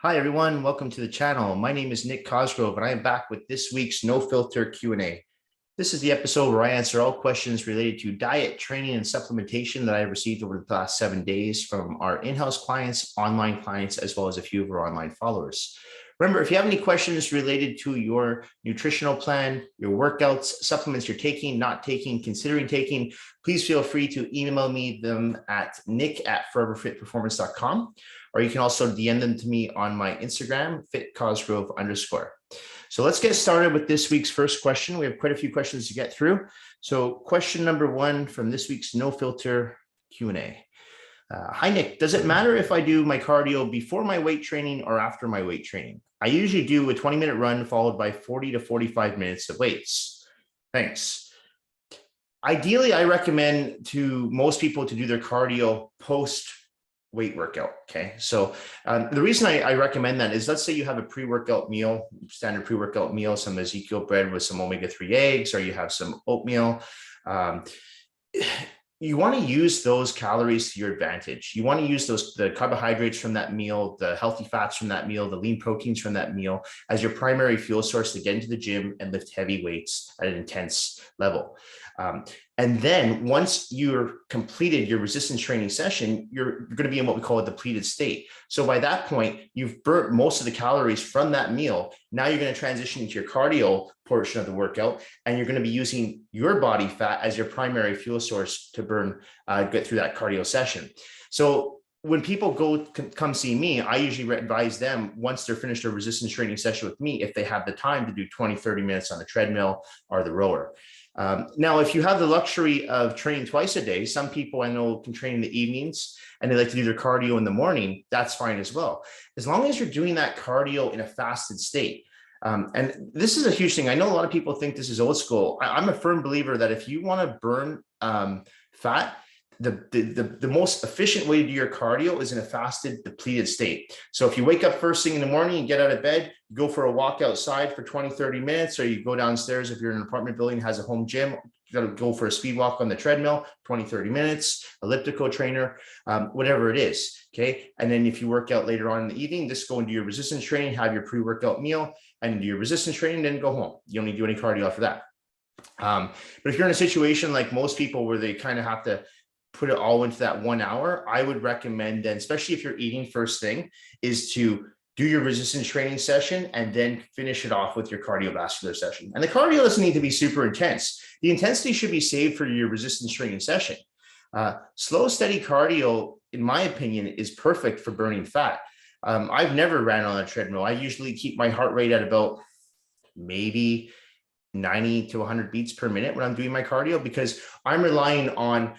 Hi, everyone. Welcome to the channel. My name is Nick Cosgrove, and I am back with this week's No Filter Q&A. This is the episode where I answer all questions related to diet, training, and supplementation that I received over the past 7 days from our in-house clients, online clients, as well as a few of our online followers. Remember, if you have any questions related to your nutritional plan, your workouts, supplements you're taking, not taking, considering taking, please feel free to email me them at nick@foreverfitperformance.com, or you can also DM them to me on my Instagram, fitcosgrove_. So let's get started with this week's first question. We have quite a few questions to get through. So question number one from this week's No Filter Q&A. Hi, Nick. Does it matter if I do my cardio before my weight training or after my weight training? I usually do a 20-minute run followed by 40 to 45 minutes of weights. Thanks. Ideally, I recommend to most people to do their cardio post weight workout. Okay. So the reason I recommend that is, let's say you have a pre-workout meal, standard pre-workout meal, some Ezekiel bread with some omega-3 eggs, or you have some oatmeal. You want to use those calories to your advantage. You want to use the carbohydrates from that meal, the healthy fats from that meal, the lean proteins from that meal as your primary fuel source to get into the gym and lift heavy weights at an intense level. And then once you're completed your resistance training session, you're going to be in what we call a depleted state. So by that point, you've burnt most of the calories from that meal. Now you're going to transition into your cardio portion of the workout, and you're going to be using your body fat as your primary fuel source to burn, get through that cardio session. So when people come see me, I usually advise them, once they're finished their resistance training session with me, if they have the time, to do 20, 30 minutes on the treadmill or the rower. Now, if you have the luxury of training twice a day, some people I know can train in the evenings and they like to do their cardio in the morning, that's fine as well. As long as you're doing that cardio in a fasted state. And this is a huge thing. I know a lot of people think this is old school. I'm a firm believer that if you want to burn fat, the most efficient way to do your cardio is in a fasted, depleted state. So if you wake up first thing in the morning and get out of bed, go for a walk outside for 20, 30 minutes, or you go downstairs if you're in an apartment building that has a home gym, you got to go for a speed walk on the treadmill, 20, 30 minutes, elliptical trainer, whatever it is. Okay. And then if you work out later on in the evening, just go into your resistance training, have your pre-workout meal and do your resistance training, then go home. You don't need to do any cardio after that. But if you're in a situation like most people where they kind of have to put it all into that 1 hour, I would recommend then, especially if you're eating first thing, is to do your resistance training session and then finish it off with your cardiovascular session. And the cardio doesn't need to be super intense. The intensity should be saved for your resistance training session. Slow, steady cardio, in my opinion, is perfect for burning fat. I've never ran on a treadmill. I usually keep my heart rate at about maybe 90 to 100 beats per minute when I'm doing my cardio, because I'm relying on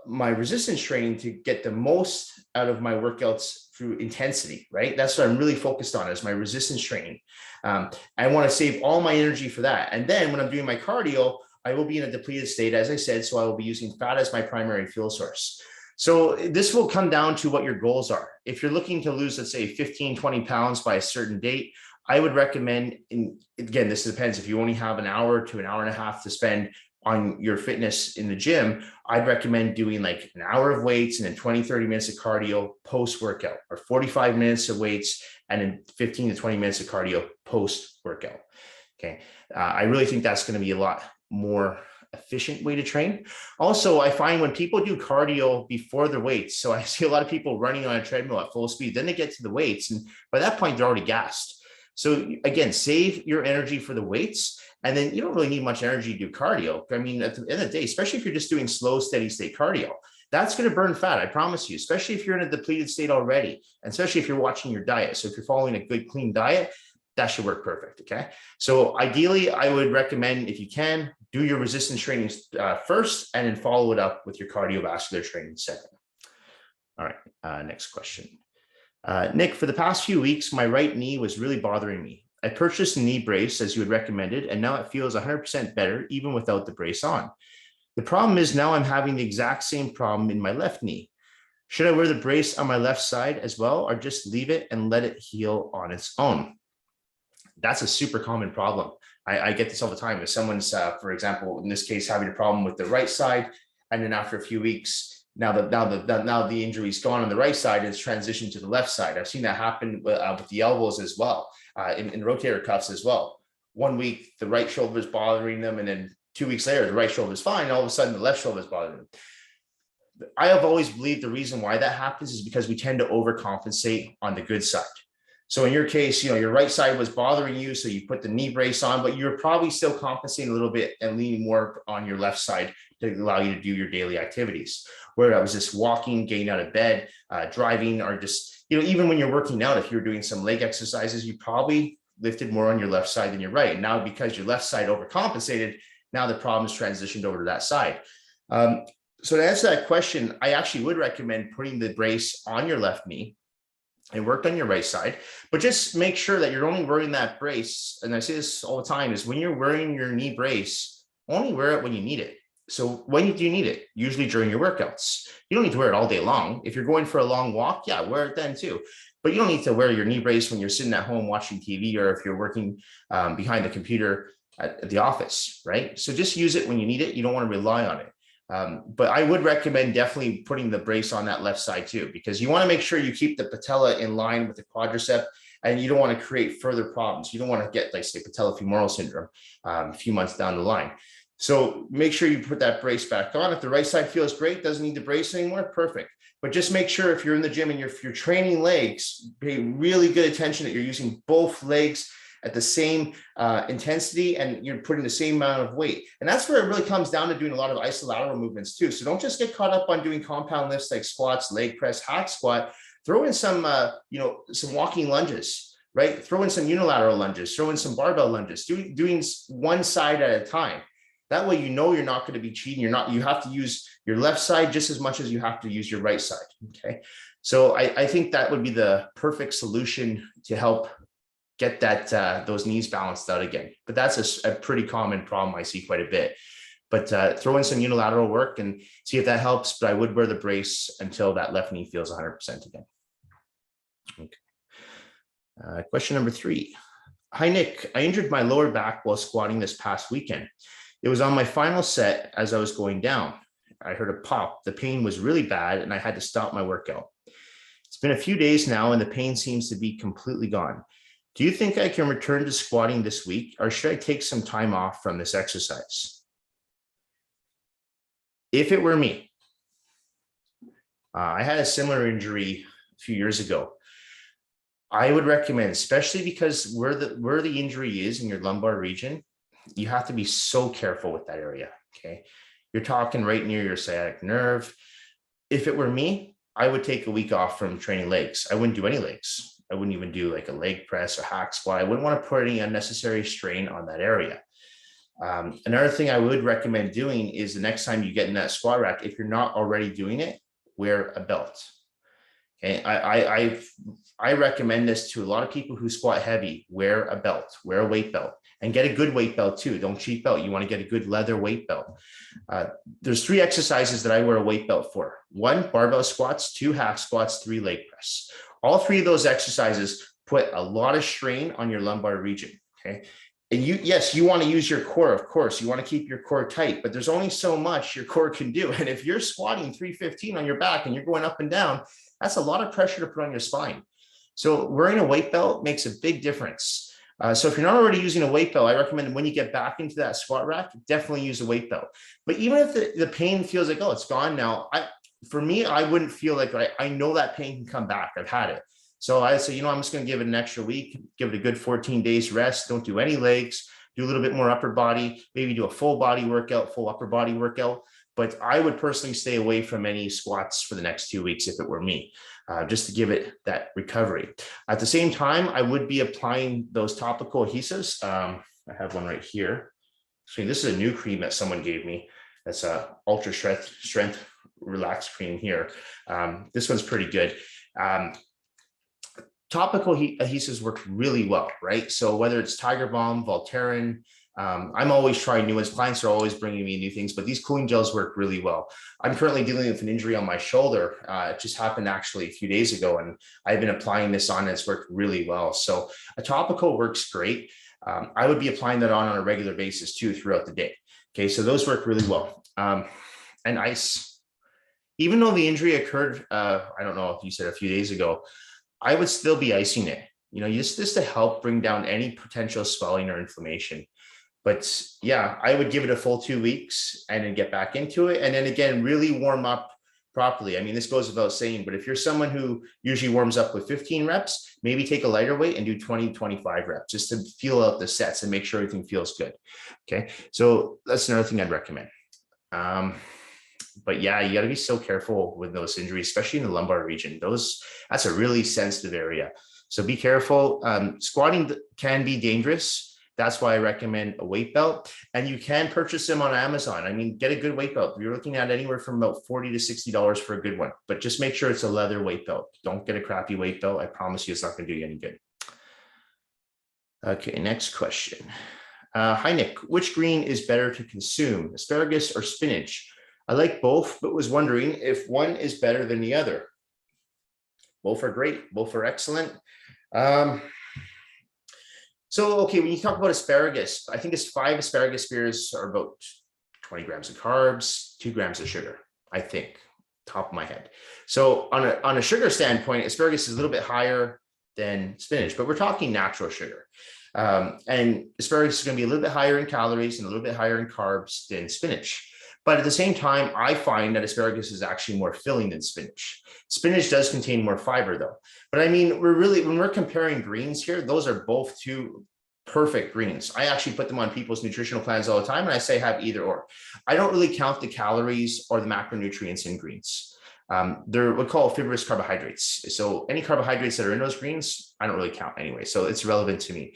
my resistance training to get the most out of my workouts through intensity, right? That's what I'm really focused on, is my resistance training. I want to save all my energy for that. And then when I'm doing my cardio, I will be in a depleted state, as I said, so I will be using fat as my primary fuel source. So this will come down to what your goals are. If you're looking to lose, let's say 15, 20 pounds by a certain date, I would recommend, again, this depends. If you only have an hour to an hour and a half to spend on your fitness in the gym, I'd recommend doing like an hour of weights and then 20, 30 minutes of cardio post-workout, or 45 minutes of weights and then 15 to 20 minutes of cardio post-workout. Okay. I really think that's going to be a lot more efficient way to train. Also, I find when people do cardio before the weights, so I see a lot of people running on a treadmill at full speed, then they get to the weights, and by that point, they're already gassed. So again, save your energy for the weights. And then you don't really need much energy to do cardio. I mean, at the end of the day, especially if you're just doing slow, steady state cardio, that's going to burn fat, I promise you, especially if you're in a depleted state already, and especially if you're watching your diet. So if you're following a good, clean diet, that should work perfect. Okay. So ideally, I would recommend, if you can, do your resistance training first, and then follow it up with your cardiovascular training second. All right. Next question. Nick, for the past few weeks, my right knee was really bothering me. I purchased a knee brace as you had recommended, and now it feels 100% better even without the brace on. The problem is now I'm having the exact same problem in my left knee. Should I wear the brace on my left side as well, or just leave it and let it heal on its own? That's a super common problem. I get this all the time. If someone's, for example, in this case, having a problem with the right side, and then after a few weeks, Now the injury's gone on the right side and it's transitioned to the left side. I've seen that happen with the elbows as well, in rotator cuffs as well. 1 week, the right shoulder is bothering them, and then 2 weeks later, the right shoulder is fine. And all of a sudden, the left shoulder is bothering them. I have always believed the reason why that happens is because we tend to overcompensate on the good side. So in your case, your right side was bothering you, so you put the knee brace on, but you're probably still compensating a little bit and leaning more on your left side to allow you to do your daily activities. Where I was just walking, getting out of bed, driving, or just, even when you're working out, if you're doing some leg exercises, you probably lifted more on your left side than your right. And now because your left side overcompensated, now the problem is transitioned over to that side. So to answer that question, I actually would recommend putting the brace on your left knee and work on your right side, but just make sure that you're only wearing that brace. And I say this all the time, is when you're wearing your knee brace, only wear it when you need it. So when do you need it? Usually during your workouts. You don't need to wear it all day long. If you're going for a long walk, yeah, wear it then too. But you don't need to wear your knee brace when you're sitting at home watching TV, or if you're working behind the computer at the office, right? So just use it when you need it. You don't want to rely on it. But I would recommend definitely putting the brace on that left side too, because you want to make sure you keep the patella in line with the quadricep, and you don't want to create further problems. You don't want to get, like, say, patellofemoral syndrome a few months down the line. So make sure you put that brace back on. If the right side feels great, doesn't need the brace anymore, perfect. But just make sure if you're in the gym and if you're training legs, pay really good attention that you're using both legs at the same intensity, and you're putting the same amount of weight. And that's where it really comes down to doing a lot of isolateral movements too. So don't just get caught up on doing compound lifts like squats, leg press, hack squat. Throw in some, some walking lunges, right? Throw in some unilateral lunges, throw in some barbell lunges, doing one side at a time. That way, you're not going to be cheating. You have to use your left side just as much as you have to use your right side. Okay. So I think that would be the perfect solution to help get those knees balanced out again. But that's a pretty common problem I see quite a bit. But throw in some unilateral work and see if that helps. But I would wear the brace until that left knee feels 100% again. Okay. Question number 3. Hi, Nick. I injured my lower back while squatting this past weekend. It was on my final set as I was going down. I heard a pop. The pain was really bad and I had to stop my workout. It's been a few days now and the pain seems to be completely gone. Do you think I can return to squatting this week, or should I take some time off from this exercise? If it were me, I had a similar injury a few years ago. I would recommend, especially because where the injury is in your lumbar region, you have to be so careful with that area. Okay. You're talking right near your sciatic nerve. If it were me, I would take a week off from training legs. I wouldn't do any legs. I wouldn't even do like a leg press or hack squat. I wouldn't want to put any unnecessary strain on that area. Another thing I would recommend doing is the next time you get in that squat rack, if you're not already doing it, wear a belt. Okay. I recommend this to a lot of people who squat heavy. Wear a belt, wear a weight belt, and get a good weight belt too. Don't cheap belt. You want to get a good leather weight belt. There's 3 exercises that I wear a weight belt for. 1, barbell squats, 2, hack squats, 3, leg press. All 3 of those exercises put a lot of strain on your lumbar region. Okay. And you want to use your core, of course. You want to keep your core tight, but there's only so much your core can do. And if you're squatting 315 on your back and you're going up and down, that's a lot of pressure to put on your spine. So wearing a weight belt makes a big difference. So if you're not already using a weight belt, I recommend when you get back into that squat rack, definitely use a weight belt. But even if the pain feels like, oh, it's gone now, for me, I wouldn't feel like I know that pain can come back. I've had it. So I say, I'm just going to give it an extra week, give it a good 14 days rest. Don't do any legs, do a little bit more upper body, maybe do a full body workout, full upper body workout. But I would personally stay away from any squats for the next 2 weeks if it were me, just to give it that recovery. At the same time, I would be applying those topical adhesives. I have one right here. So this is a new cream that someone gave me. That's a ultra strength relax cream here. This one's pretty good. Topical adhesives work really well, right? So whether it's Tiger Balm, Voltaren, I'm always trying new ones. Clients are always bringing me new things, but these cooling gels work really well. I'm currently dealing with an injury on my shoulder. It just happened actually a few days ago, and I've been applying this on and it's worked really well. So a topical works great. I would be applying that on a regular basis too throughout the day. Okay, so those work really well. And ice. even though the injury occurred, I don't know if you said a few days ago, I would still be icing it. You know, just to help bring down any potential swelling or inflammation. But yeah, I would give it a full 2 weeks and then get back into it. And then again, really warm up properly. I mean, this goes without saying, but if you're someone who usually warms up with 15 reps, maybe take a lighter weight and do 20, 25 reps just to feel out the sets and make sure everything feels good. Okay. So that's another thing I'd recommend. But yeah, you got to be so careful with those injuries, especially in the lumbar region. That's a really sensitive area. So be careful. Squatting can be dangerous. That's why I recommend a weight belt, and you can purchase them on Amazon. I mean, get a good weight belt. You're looking at anywhere from about $40 to $60 for a good one, but just make sure it's a leather weight belt. Don't get a crappy weight belt. I promise you it's not going to do you any good. Okay, next question. Hi, Nick. Which green is better to consume, asparagus or spinach? I like both, but was wondering if one is better than the other. Both are great. Both are excellent. So, okay, when you talk about asparagus, I think it's 5 asparagus spears are about 20 grams of carbs, 2 grams of sugar, I think, top of my head. So on a sugar standpoint, asparagus is a little bit higher than spinach, but we're talking natural sugar. And asparagus is going to be a little bit higher in calories and a little bit higher in carbs than spinach. But at the same time, I find that asparagus is actually more filling than spinach. Spinach does contain more fiber though. But I mean, when we're comparing greens here, those are both 2 perfect greens. I actually put them on people's nutritional plans all the time, and I say have either or. I don't really count the calories or the macronutrients in greens. They're what we call fibrous carbohydrates. So any carbohydrates that are in those greens, I don't really count anyway. So it's relevant to me.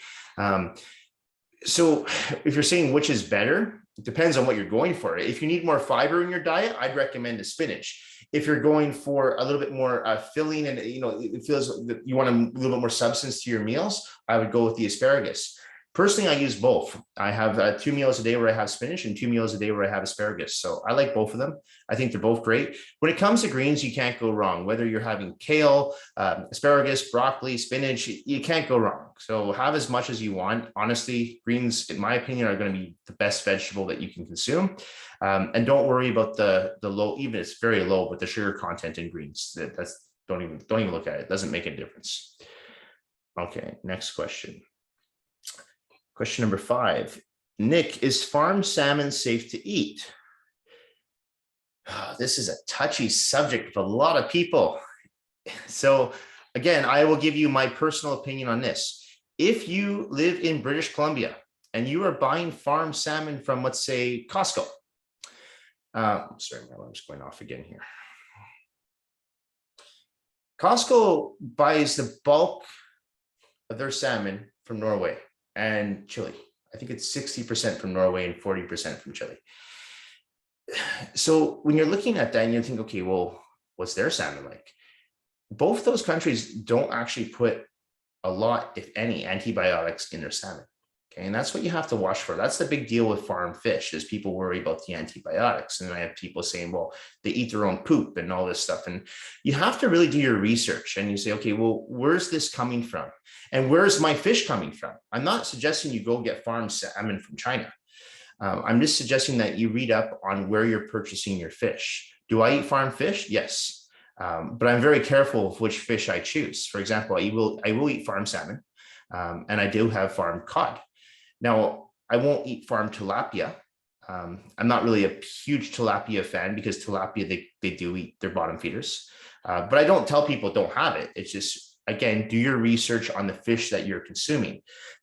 So if you're saying which is better, it depends on what you're going for. If you need more fiber in your diet, I'd recommend the spinach. If you're going for a little bit more filling and it feels that you want a little bit more substance to your meals, I would go with the asparagus. Personally, I use both. I have 2 meals a day where I have spinach and 2 meals a day where I have asparagus. So I like both of them. I think they're both great. When it comes to greens, you can't go wrong. Whether you're having kale, asparagus, broccoli, spinach, you can't go wrong. So have as much as you want. Honestly, greens, in my opinion, are going to be the best vegetable that you can consume. And don't worry about the low, even if it's very low, but the sugar content in greens. Don't even look at it. It doesn't make a difference. Okay, next question. Question number 5. Nick, is farm salmon safe to eat? This is a touchy subject for a lot of people. So again, I will give you my personal opinion on this. If you live in British Columbia and you are buying farm salmon from, let's say, Costco. Sorry, my alarm's going off again here. Costco buys the bulk of their salmon from Norway and Chile. I think it's 60% from Norway and 40% from Chile. So when you're looking at that and you think, okay, well, what's their salmon like? Both those countries don't actually put a lot, if any, antibiotics in their salmon. Okay, and that's what you have to watch for. That's the big deal with farm fish, is people worry about the antibiotics. And I have people saying, well, they eat their own poop and all this stuff. And you have to really do your research and you say, okay, well, where's this coming from? And where's my fish coming from? I'm not suggesting you go get farm salmon from China. I'm just suggesting that you read up on where you're purchasing your fish. Do I eat farm fish? Yes. But I'm very careful of which fish I choose. For example, I will eat farm salmon, and I do have farm cod. Now, I won't eat farm tilapia. I'm not really a huge tilapia fan because tilapia, they do eat their bottom feeders. But I don't tell people don't have it. It's just, again, do your research on the fish that you're consuming.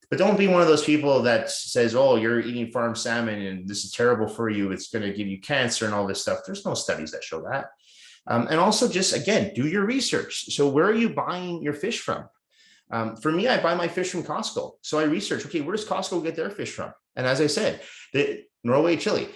But don't be one of those people that says, oh, you're eating farm salmon and this is terrible for you. It's going to give you cancer and all this stuff. There's no studies that show that. And also just, again, do your research. So where are you buying your fish from? For me, I buy my fish from Costco. So I research, okay, where does Costco get their fish from? And as I said, Norway, Chile.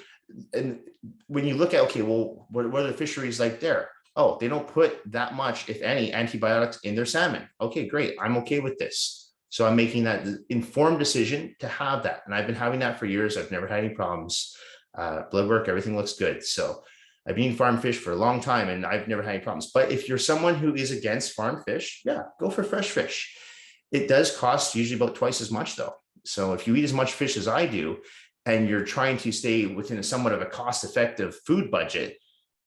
And when you look at, okay, well, what are the fisheries like there? Oh, they don't put that much, if any, antibiotics in their salmon. Okay, great. I'm okay with this. So I'm making that informed decision to have that. And I've been having that for years. I've never had any problems. Blood work, everything looks good. So I've been eating farm fish for a long time and I've never had any problems. But if you're someone who is against farm fish, yeah, go for fresh fish. It does cost usually about twice as much though. So if you eat as much fish as I do, and you're trying to stay within somewhat of a cost-effective food budget,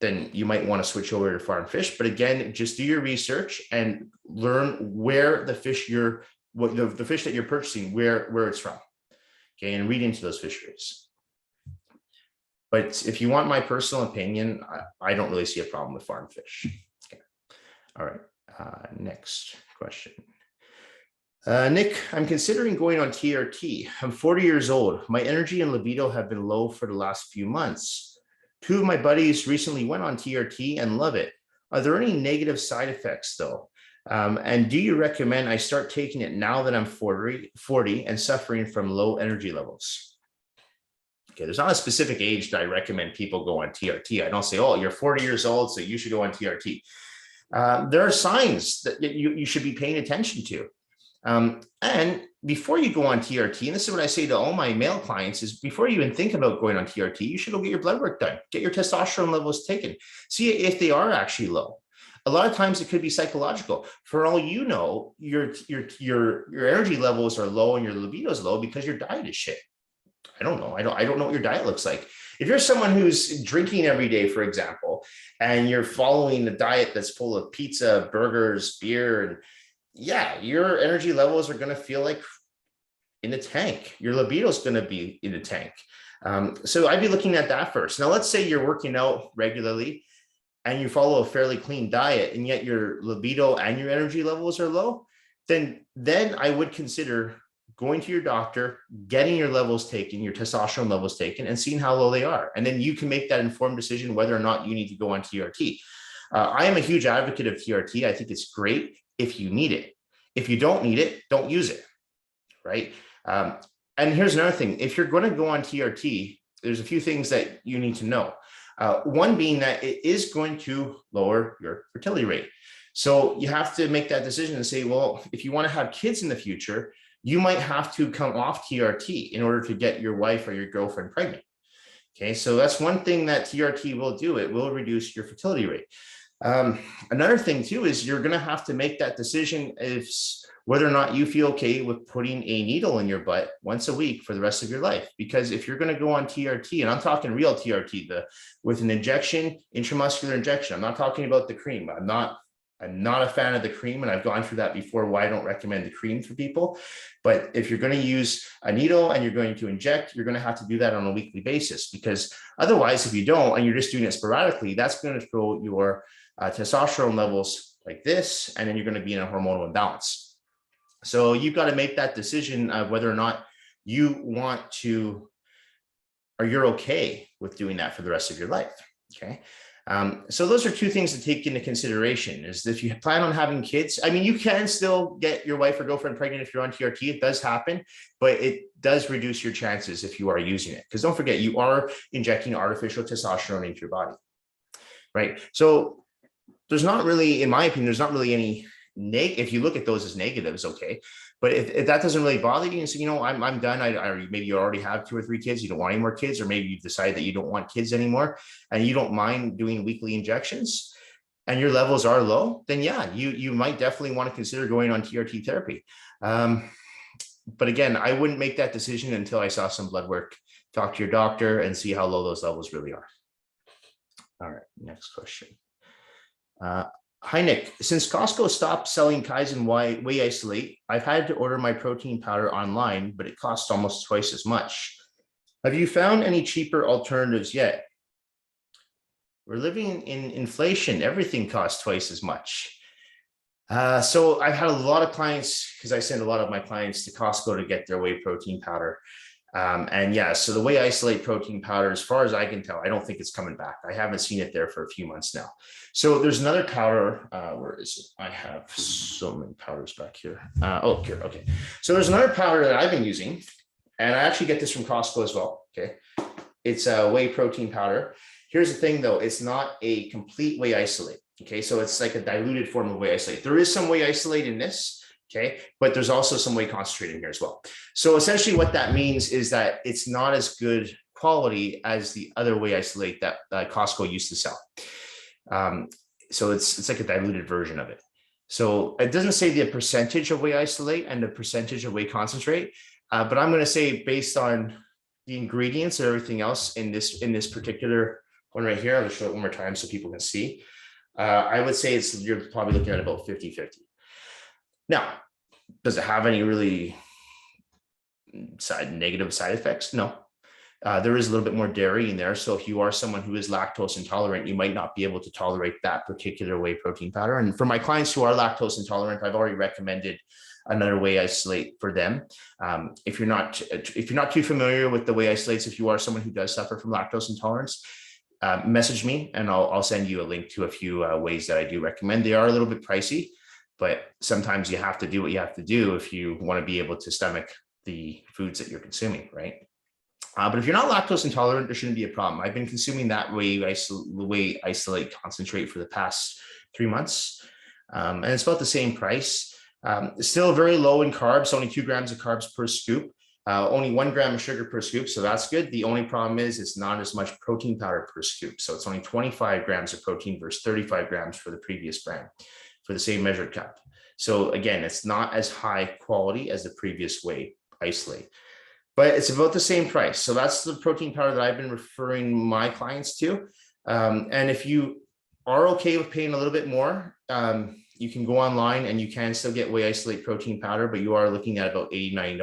then you might want to switch over to farm fish. But again, just do your research and learn where the fish the fish that you're purchasing, where it's from. Okay, and read into those fisheries. But if you want my personal opinion, I don't really see a problem with farm fish. Okay. All right, next question. Nick, I'm considering going on TRT. I'm 40 years old. My energy and libido have been low for the last few months. 2 of my buddies recently went on TRT and love it. Are there any negative side effects though? And do you recommend I start taking it now that I'm 40 and suffering from low energy levels? Okay, there's not a specific age that I recommend people go on TRT. I don't say, oh, you're 40 years old, so you should go on TRT. There are signs that you should be paying attention to. And before you go on TRT, and this is what I say to all my male clients, is before you even think about going on TRT, you should go get your blood work done, get your testosterone levels taken, see if they are actually low. A lot of times it could be psychological. For all you know, your energy levels are low and your libido is low because your diet is shit. I don't know. I don't know what your diet looks like. If you're someone who's drinking every day, for example, and you're following a diet that's full of pizza, burgers, beer, and yeah, your energy levels are going to feel like in the tank. Your libido is going to be in the tank. So I'd be looking at that first. Now, let's say you're working out regularly and you follow a fairly clean diet, and yet your libido and your energy levels are low, then I would consider going to your doctor, getting your levels taken, your testosterone levels taken, and seeing how low they are. And then you can make that informed decision whether or not you need to go on TRT. I am a huge advocate of TRT. I think it's great if you need it. If you don't need it, don't use it, right? And here's another thing. If you're going to go on TRT, there's a few things that you need to know. One being that it is going to lower your fertility rate. So you have to make that decision and say, well, if you want to have kids in the future, you might have to come off TRT in order to get your wife or your girlfriend pregnant. Okay, so that's one thing that TRT will do. It will reduce your fertility rate. Another thing too is you're going to have to make that decision whether or not you feel okay with putting a needle in your butt once a week for the rest of your life. Because if you're going to go on TRT, and I'm talking real TRT, with an injection, intramuscular injection, I'm not talking about the cream. I'm not a fan of the cream, and I've gone through that before, why I don't recommend the cream for people. But if you're going to use a needle and you're going to inject, you're going to have to do that on a weekly basis, because otherwise, if you don't, and you're just doing it sporadically, that's going to throw your testosterone levels like this, and then you're going to be in a hormonal imbalance. So you've got to make that decision of whether or not you want to, or you're okay with doing that for the rest of your life. Okay. So those are two things to take into consideration. Is if you plan on having kids, I mean, you can still get your wife or girlfriend pregnant if you're on TRT. It does happen, but it does reduce your chances if you are using it. Because don't forget, you are injecting artificial testosterone into your body, right? So there's not really, in my opinion, there's not really any if you look at those as negatives, okay. But if that doesn't really bother you and say, you know, I'm done, maybe you already have 2 or 3 kids, you don't want any more kids, or maybe you've decided that you don't want kids anymore and you don't mind doing weekly injections and your levels are low, then yeah, you might definitely want to consider going on TRT therapy. But again, I wouldn't make that decision until I saw some blood work, talk to your doctor and see how low those levels really are. All right, next question. Hi, Nick. Since Costco stopped selling Kaizen Whey Isolate, I've had to order my protein powder online, but it costs almost twice as much. Have you found any cheaper alternatives yet? We're living in inflation. Everything costs twice as much. So I've had a lot of clients, because I send a lot of my clients to Costco to get their whey protein powder. And yeah, so the Whey Isolate protein powder, as far as I can tell, I don't think it's coming back. I haven't seen it there for a few months now. So there's another powder. Where is it? I have so many powders back here. Oh, here. Okay. So there's another powder that I've been using, and I actually get this from Costco as well. Okay. It's a whey protein powder. Here's the thing though. It's not a complete whey isolate. Okay. So it's like a diluted form of whey isolate. There is some whey isolate in this. Okay, but there's also some whey concentrate in here as well. So essentially what that means is that it's not as good quality as the other whey isolate that Costco used to sell. So it's like a diluted version of it. So it doesn't say the percentage of whey isolate and the percentage of whey concentrate, but I'm going to say based on the ingredients and everything else in this particular one right here. I'll show it one more time so people can see. I would say you're probably looking at about 50-50. Now, does it have any really negative side effects? No. There is a little bit more dairy in there. So if you are someone who is lactose intolerant, you might not be able to tolerate that particular whey protein powder. And for my clients who are lactose intolerant, I've already recommended another whey isolate for them. If you're not too familiar with the whey isolates, if you are someone who does suffer from lactose intolerance, message me and I'll send you a link to a few ways that I do recommend. They are a little bit pricey, but sometimes you have to do what you have to do if you want to be able to stomach the foods that you're consuming, right? But if you're not lactose intolerant, there shouldn't be a problem. I've been consuming that whey isolate concentrate for the past 3 months, and it's about the same price. It's still very low in carbs, only 2 grams of carbs per scoop, only 1 gram of sugar per scoop, so that's good. The only problem is it's not as much protein powder per scoop, so it's only 25 grams of protein versus 35 grams for the previous brand for the same measured cup. So again, it's not as high quality as the previous whey isolate, but it's about the same price. So that's the protein powder that I've been referring my clients to. And if you are okay with paying a little bit more, you can go online and you can still get whey isolate protein powder, but you are looking at about $80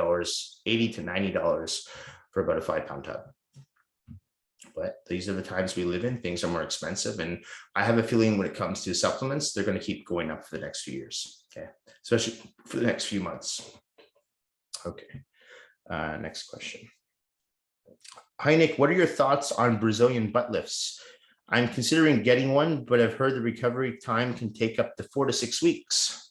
to $90 for about a 5-pound tub. But these are the times we live in. Things are more expensive. And I have a feeling when it comes to supplements, they're going to keep going up for the next few years. Okay. Especially for the next few months. Okay. Next question. Hi, Nick. What are your thoughts on Brazilian butt lifts? I'm considering getting one, but I've heard the recovery time can take up to 4 to 6 weeks.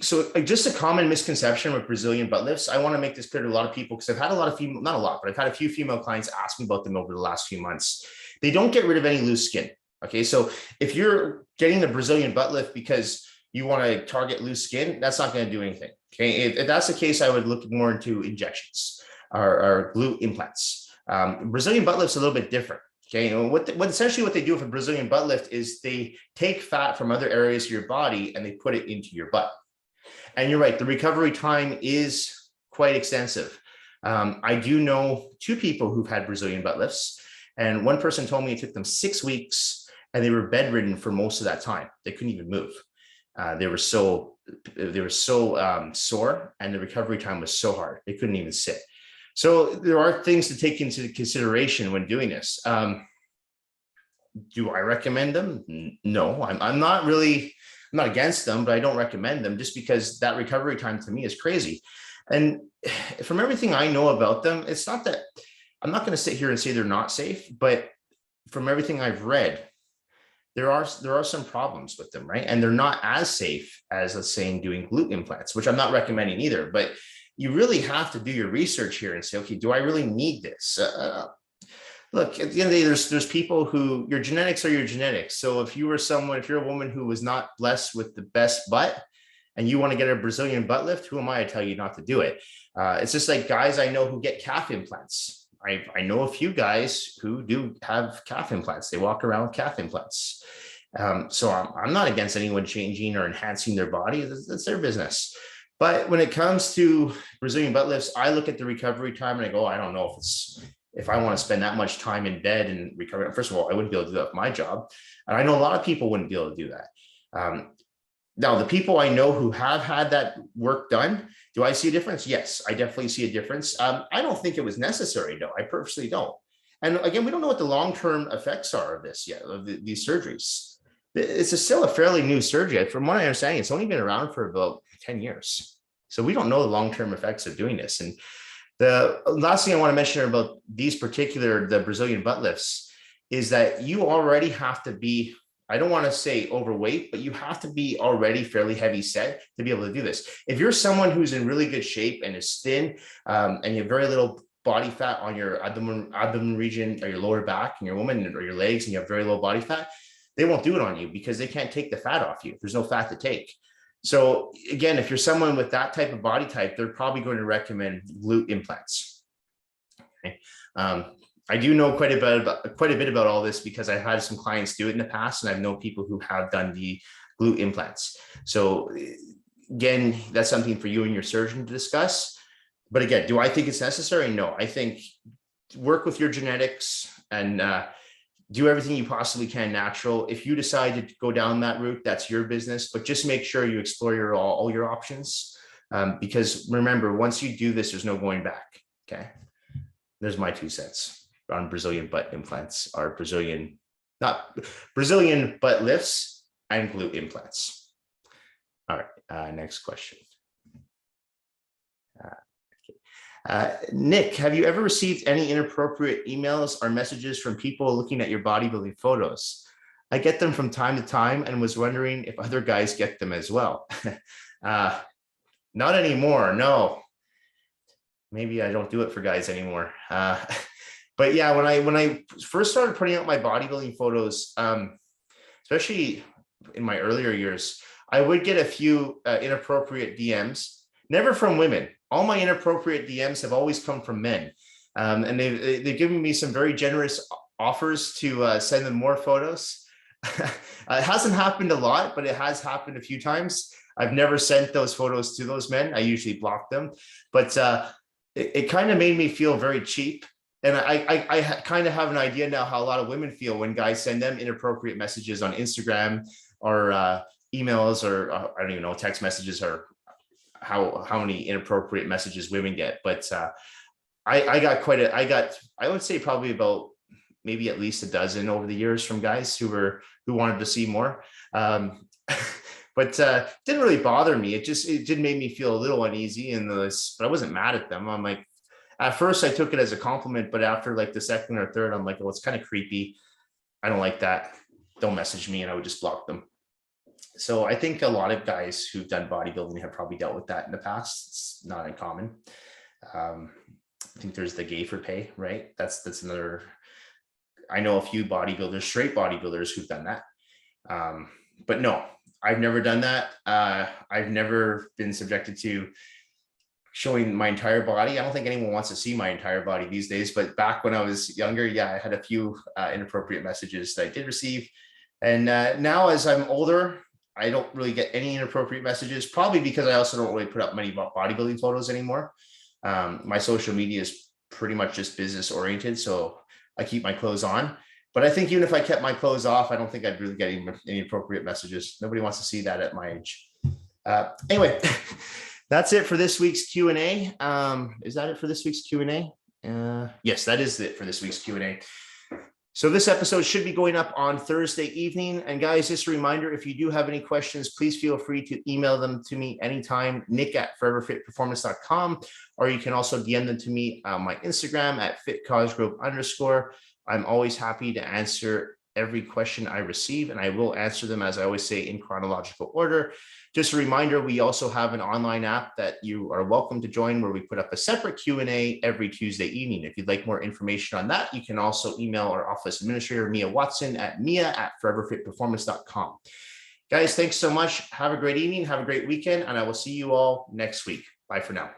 So just a common misconception with Brazilian butt lifts. I want to make this clear to a lot of people because I've had a lot of female, not a lot, but I've had a few female clients ask me about them over the last few months. They don't get rid of any loose skin. Okay. So if you're getting the Brazilian butt lift because you want to target loose skin, that's not going to do anything. Okay. If that's the case, I would look more into injections or glute implants. Brazilian butt lift's a little bit different. Okay. And essentially what they do with a Brazilian butt lift is they take fat from other areas of your body and they put it into your butt. And you're right, the recovery time is quite extensive. I do know 2 people who've had Brazilian butt lifts, and one person told me it took them 6 weeks and they were bedridden for most of that time. They couldn't even move. They were so sore, and the recovery time was so hard. They couldn't even sit. So there are things to take into consideration when doing this. Do I recommend them? No, I'm not against them, but I don't recommend them just because that recovery time to me is crazy. And from everything I know about them, it's not that I'm not going to sit here and say they're not safe, but from everything I've read, there are some problems with them, right? And they're not as safe as, let's say, doing glute implants, which I'm not recommending either, but you really have to do your research here and say, okay, do I really need this? Look, at the end of the day, there's people who, your genetics are your genetics. So if you're a woman who was not blessed with the best butt and you want to get a Brazilian butt lift, who am I to tell you not to do it? It's just like guys I know who get calf implants. I know a few guys who do have calf implants. They walk around with calf implants. So I'm not against anyone changing or enhancing their body. That's their business. But when it comes to Brazilian butt lifts, I look at the recovery time and I go, I don't know if I want to spend that much time in bed and recover. First of all, I wouldn't be able to do that with my job. And I know a lot of people wouldn't be able to do that. Now, the people I know who have had that work done, do I see a difference? Yes, I definitely see a difference. I don't think it was necessary, though. I personally don't. And again, we don't know what the long-term effects are of this yet, of these surgeries. It's still a fairly new surgery. From what I understand, it's only been around for about 10 years. So we don't know the long-term effects of doing this. And the last thing I want to mention about the Brazilian butt lifts is that you already have to be, I don't want to say overweight, but you have to be already fairly heavy set to be able to do this. If you're someone who's in really good shape and is thin and you have very little body fat on your abdomen region or your lower back and your woman or your legs and you have very low body fat, they won't do it on you because they can't take the fat off you. There's no fat to take. So again, if you're someone with that type of body type, they're probably going to recommend glute implants. Okay. I do know quite a bit about all this because I've had some clients do it in the past, and I've known people who have done the glute implants. So again, that's something for you and your surgeon to discuss. But again, do I think it's necessary? No, I think work with your genetics, and do everything you possibly can natural. If you decide to go down that route, that's your business, but just make sure you explore all your options. Because remember, once you do this, there's no going back. Okay. There's my 2 cents on Brazilian butt implants, or not Brazilian butt lifts and glute implants. All right. Next question. Nick, have you ever received any inappropriate emails or messages from people looking at your bodybuilding photos? I get them from time to time and was wondering if other guys get them as well. Not anymore, no. Maybe I don't do it for guys anymore. But yeah, when I first started putting out my bodybuilding photos, especially in my earlier years, I would get a few inappropriate DMs, never from women. All my inappropriate DMs have always come from men. And they've given me some very generous offers to send them more photos. It hasn't happened a lot, but it has happened a few times. I've never sent those photos to those men. I usually block them, but it kind of made me feel very cheap. And I kind of have an idea now how a lot of women feel when guys send them inappropriate messages on Instagram or emails, or I don't even know, text messages, or how many inappropriate messages women get. But I would say probably about maybe at least a dozen over the years from guys who wanted to see more. But didn't really bother me. It did make me feel a little uneasy, but I wasn't mad at them. I'm like, at first I took it as a compliment, but after like the second or third, I'm like, well, it's kind of creepy. I don't like that. Don't message me. And I would just block them. So I think a lot of guys who've done bodybuilding have probably dealt with that in the past. It's not uncommon. I think there's the gay for pay, right? That's another. I know a few bodybuilders, straight bodybuilders, who've done that. But no, I've never done that. I've never been subjected to showing my entire body. I don't think anyone wants to see my entire body these days, but back when I was younger, yeah, I had a few inappropriate messages that I did receive. And now as I'm older, I don't really get any inappropriate messages, probably because I also don't really put up many bodybuilding photos anymore. My social media is pretty much just business oriented, so I keep my clothes on. But I think even if I kept my clothes off, I don't think I'd really get any appropriate messages. Nobody wants to see that at my age. Anyway, that's it for this week's Q&A. Is that it for this week's Q&A? Yes, that is it for this week's Q&A. So this episode should be going up on Thursday evening. And guys, just a reminder, if you do have any questions, please feel free to email them to me anytime, nick@foreverfitperformance.com, or you can also DM them to me on my Instagram at @fitcausegroup_. I'm always happy to answer every question I receive, and I will answer them, as I always say, in chronological order. Just a reminder, we also have an online app that you are welcome to join, where we put up a separate Q&A every Tuesday evening. If you'd like more information on that, you can also email our office administrator, Mia Watson, at mia@foreverfitperformance.com. Guys, thanks so much. Have a great evening. Have a great weekend, and I will see you all next week. Bye for now.